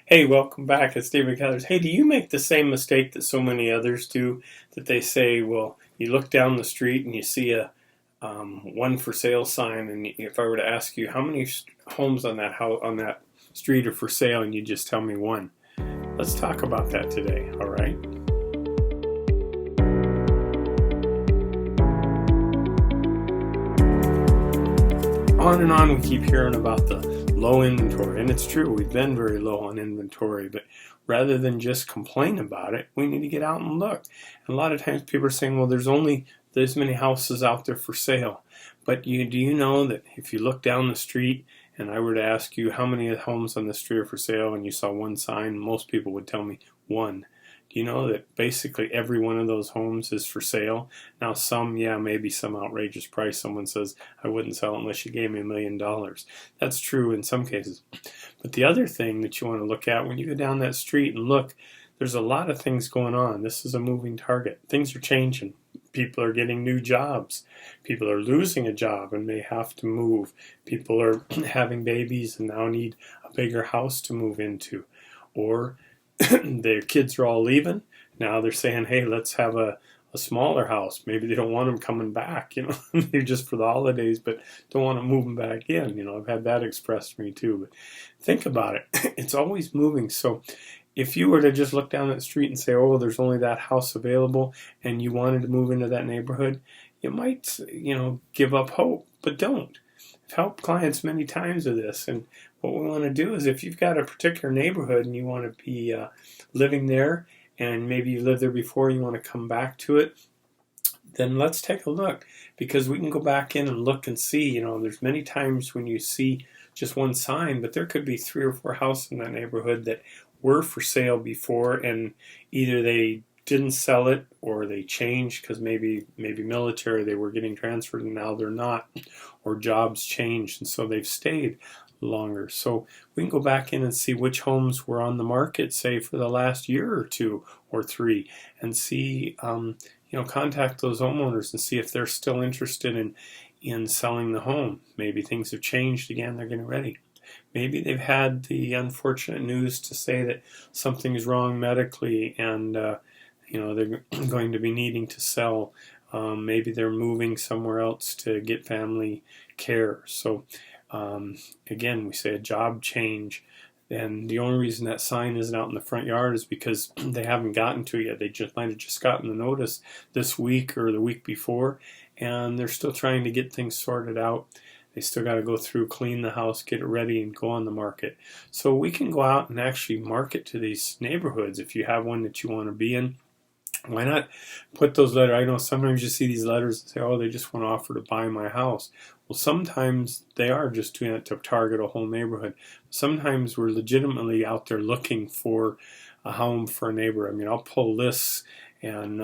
Hey, welcome back. It's David Cathers. Hey, do you make the same mistake that so many others do? That they say, well, you look down the street and you see a one for sale sign, and if I were to ask you how many homes on that street are for sale, and you just tell me one. Let's talk about that today. All right. On and on we keep hearing about the low inventory, and it's true, we've been very low on inventory, but rather than just complain about it, we need to get out and look. And a lot of times people are saying, well, there's only this many houses out there for sale. But do you know that if you look down the street and I were to ask you how many homes on the street are for sale and you saw one sign, most people would tell me one. Do you know that basically every one of those homes is for sale? Now some, yeah, maybe some outrageous price. Someone says, I wouldn't sell it unless you gave me $1 million. That's true in some cases. But the other thing that you want to look at when you go down that street and look, there's a lot of things going on. This is a moving target. Things are changing. People are getting new jobs. People are losing a job and may have to move. People are having babies and now need a bigger house to move into. Or their kids are all leaving. Now they're saying, hey, let's have a smaller house. Maybe they don't want them coming back, maybe just for the holidays, but don't want them moving back in. I've had that expressed to me too. But think about it. It's always moving. So if you were to just look down that street and say, oh, there's only that house available, and you wanted to move into that neighborhood, you might, give up hope, but don't. I've helped clients many times with this, and what we want to do is if you've got a particular neighborhood and you want to be living there, and maybe you lived there before, you want to come back to it, then let's take a look, because we can go back in and look and see, there's many times when you see just one sign, but there could be 3 or 4 houses in that neighborhood that were for sale before, and either they didn't sell it or they changed because maybe military, they were getting transferred and now they're not, or jobs changed and so they've stayed longer. So we can go back in and see which homes were on the market, say for the last year or 2 or 3, and see contact those homeowners and see if they're still interested in selling the home. Maybe things have changed again, they're getting ready. Maybe they've had the unfortunate news to say that something is wrong medically and they're going to be needing to sell. Maybe they're moving somewhere else to get family care. So again, we say a job change. And the only reason that sign isn't out in the front yard is because they haven't gotten to it yet. They might have just gotten the notice this week or the week before, and they're still trying to get things sorted out. They still got to go through, clean the house, get it ready, and go on the market. So we can go out and actually market to these neighborhoods. If you have one that you want to be in, why not put those letters? I know sometimes you see these letters and say, oh, they just want to offer to buy my house. Well, sometimes they are just doing it to target a whole neighborhood. Sometimes we're legitimately out there looking for a home for a neighbor. I mean, I'll pull lists and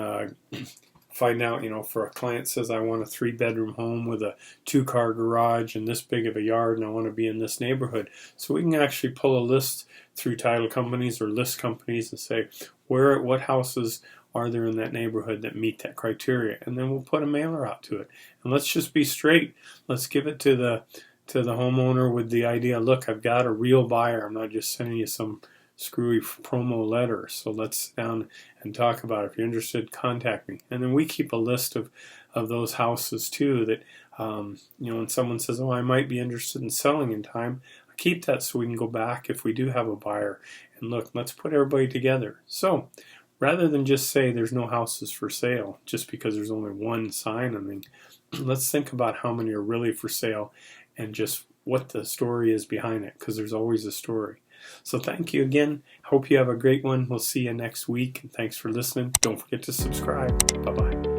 find out, for a client says, I want a 3-bedroom home with a 2-car garage and this big of a yard, and I want to be in this neighborhood. So we can actually pull a list through title companies or list companies and say, what houses are there in that neighborhood that meet that criteria? And then we'll put a mailer out to it. And let's just be straight. Let's give it to the homeowner with the idea, look, I've got a real buyer. I'm not just sending you some screwy promo letter. So let's sit down and talk about it. If you're interested, contact me. And then we keep a list of those houses too that, when someone says, oh, I might be interested in selling in time, I keep that so we can go back if we do have a buyer and look, let's put everybody together. So rather than just say there's no houses for sale just because there's only one sign, let's think about how many are really for sale and just what the story is behind it, because there's always a story. So thank you again. Hope you have a great one. We'll see you next week. And thanks for listening. Don't forget to subscribe. Bye-bye.